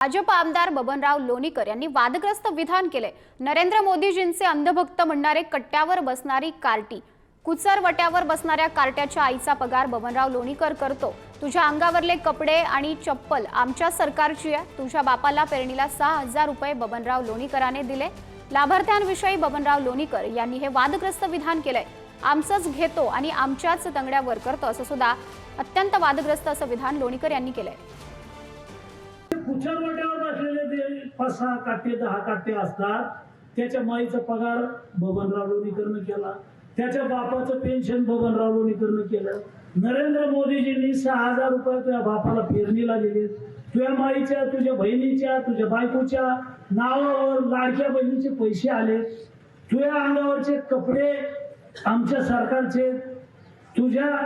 भाजप आमदार बबनराव लोणीकर यांनी वादग्रस्त विधान केले। नरेंद्र मोदीजींचे अंधभक्त म्हणणारे कट्ट्यावर बसणारी कार्टी, कुचरवट्यावर बसणाऱ्या कार्ट्याच्या आईचा पगार बबनराव लोणीकर करतो। तुझ्या अंगावरले कपडे आणि चप्पल आमच्या सरकारची आहे। तुझ्या बापाला पेरणीला 6000 रुपये बबनराव लोणीकराने दिले। लाभार्थ्यांविषयी बबनराव लोणीकर यांनी हे वादग्रस्त विधान केले। आमचंच घेतो आणि आमच्याच तंगड्यावर करतो असं सुद्धा अत्यंत वादग्रस्त असं विधान लोणीकर यांनी केले। कुचरवट्यावर बसलेले ते 5-6 काटे 10 काटे असतात, त्याच्या माईचा पगार बबनराव लोणीकरनं केला, त्याच्या बापाचं पेन्शन बबनराव लोणीकरनं केलं। नरेंद्र मोदीजींनी 6000 रुपये तुझ्या बापाला पेरणीला दिले। तुझ्या माईच्या, तुझ्या बहिणीच्या, तुझ्या बायकोच्या नावावर लाडक्या बहिणीचे पैसे आले। तुझ्या अंगावरचे कपडे आमच्या सरकारचे, तुझ्या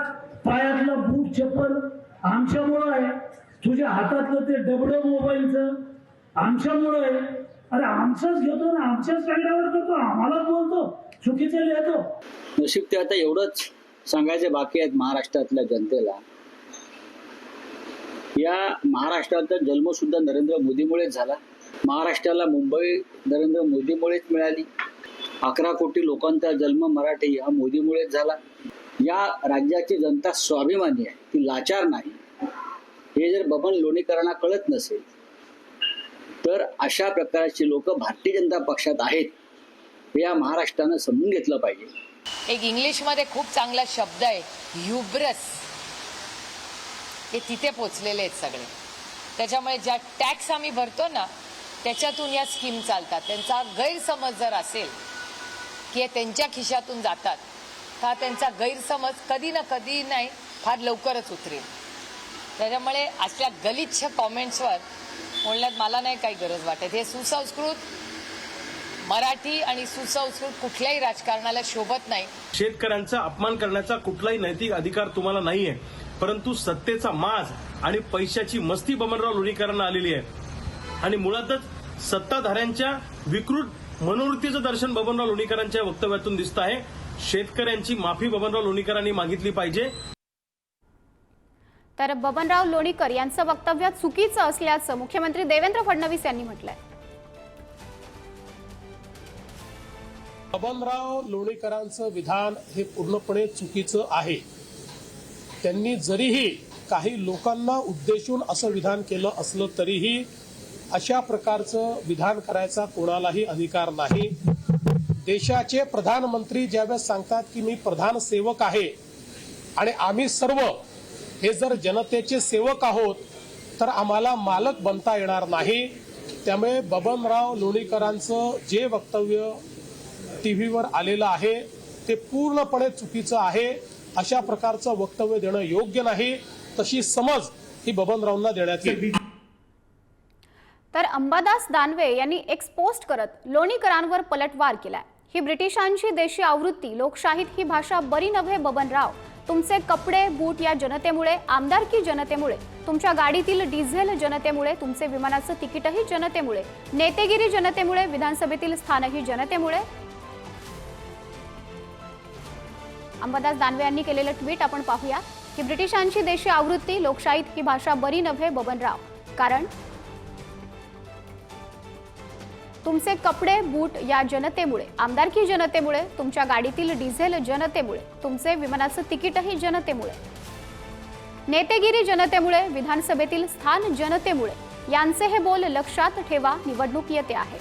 पायातला बूट चप्पल आमच्यामुळं आहे, तुझ्या हातातलं ते डबडं मोबाईलचं आमच्यामुळं आहे। अरे आमचंच घेतो ना, आमच्याच तंगड्यावर करतो, आम्हालाच बोलतो, चुकीचं लिहितो। नशीब ते आता एवढंच सांगायचे बाकी आहेत महाराष्ट्रातल्या जनतेला। या महाराष्ट्राचा जन्म सुद्धा नरेंद्र मोदीमुळेच झाला। महाराष्ट्राला मुंबई नरेंद्र मोदीमुळेच मिळाली। 11 कोटी लोकांचा जन्म मराठी हा मोदीमुळेच झाला। या राज्याची जनता स्वाभिमानी आहे, ती लाचार नाही। हे जर बबन लोणीकरांना कळत नसेल तर अशा प्रकारची लोक भारतीय जनता पक्षात आहेत हे या महाराष्ट्रानं समजून घेतलं पाहिजे। एक इंग्लिश मध्ये खूप चांगला शब्द आहे ह्युब्रस, हे तिथे पोचलेले आहेत सगळे। त्याच्यामुळे ज्या टॅक्स आम्ही भरतो ना त्याच्यातून या स्कीम चालतात। त्यांचा गैरसमज जर असेल की हे त्यांच्या खिशातून जातात, हा त्यांचा गैरसमज कधी ना कधी नाही फार लवकरच उतरेल। त्याच्यामुळे अशा गलिच्छ कॉमेंट्सवर बोलण्यात मला नाही काही गरज वाटत। हे सुसंस्कृत मराठी आणि सुसंस्कृत कुठल्याही राजकारणाला शोभत नाही। शेतकऱ्यांचा अपमान करण्याचा कुठलाही नैतिक अधिकार तुम्हाला नाहीये, परंतु सत्तेचा माज आणि पैशाची मस्ती बबनराव लोणीकरांना आलेली आहे आणि मुळातच सत्ताधाऱ्यांच्या विकृत मनोवृत्तीचं दर्शन बबनराव लोणीकरांच्या वक्तव्यातून दिसत आहे। शेतकऱ्यांची माफी बबनराव लोणीकरांनी मागितली पाहिजे। तर बबनराव लोणीकर यांचं वक्तव्य चुकीचं असल्याचं मुख्यमंत्री देवेंद्र फडणवीस यांनी म्हटलंय। बबनराव लोणीकरांचं विधान हे पूर्णपणे चुकीचं आहे। त्यांनी जरीही काही लोकांना उद्देशून असं विधान केलं असलं तरीही अशा प्रकारचं विधान करायचा कोणालाही अधिकार नाही। देशाचे प्रधानमंत्री ज्यावेळेस सांगतात की मी प्रधान सेवक आहे आणि आम्ही सर्व हे जर जनतेचे सेवक आहोत तर आम्हाला मालक बनता येणार नाही। त्यामुळे बबनराव लोणीकरांचं जे वक्तव्य टीव्हीवर आलेलं आहे ते पूर्णपणे चुकीचं आहे। अशा प्रकारचं वक्तव्य देणं योग्य नाही, तशी समज ही बबनरावांना देण्यात येईल। तर अंबादास दानवे यांनी एक पोस्ट करत लोणीकरांवर पलटवार केलाय। ही ब्रिटिशांची देशी आवृत्ती, लोकशाहीत ही भाषा बरी नव्हे बबनराव। तुमचे कपडे बूट या जनतेमुळे, आमदारकी जनतेमुळे, तुमच्या गाडीतील डिझेल जनतेमुळे, तुमचे विमानाचं तिकीटही जनतेमुळे, नेतेगिरी जनतेमुळे, विधानसभेतील स्थानही जनतेमुळे। अंबादास दानवे यांनी केलेलं ट्विट आपण पाहूया की ब्रिटिशांची देशी आवृत्ती, लोकशाहीत ही भाषा बरी नव्हे बबनराव, कारण तुमचे कपडे बूट या जनतेमुळे, आमदारकी जनतेमुळे, तुमच्या गाडीतील डिझेल जनतेमुळे, तुमचे विमानाचं तिकीटही जनतेमुळे, नेतेगिरी जनतेमुळे, विधानसभेतील स्थान जनतेमुळे। यांचे हे बोल लक्षात ठेवा, निवडणूक येते आहे।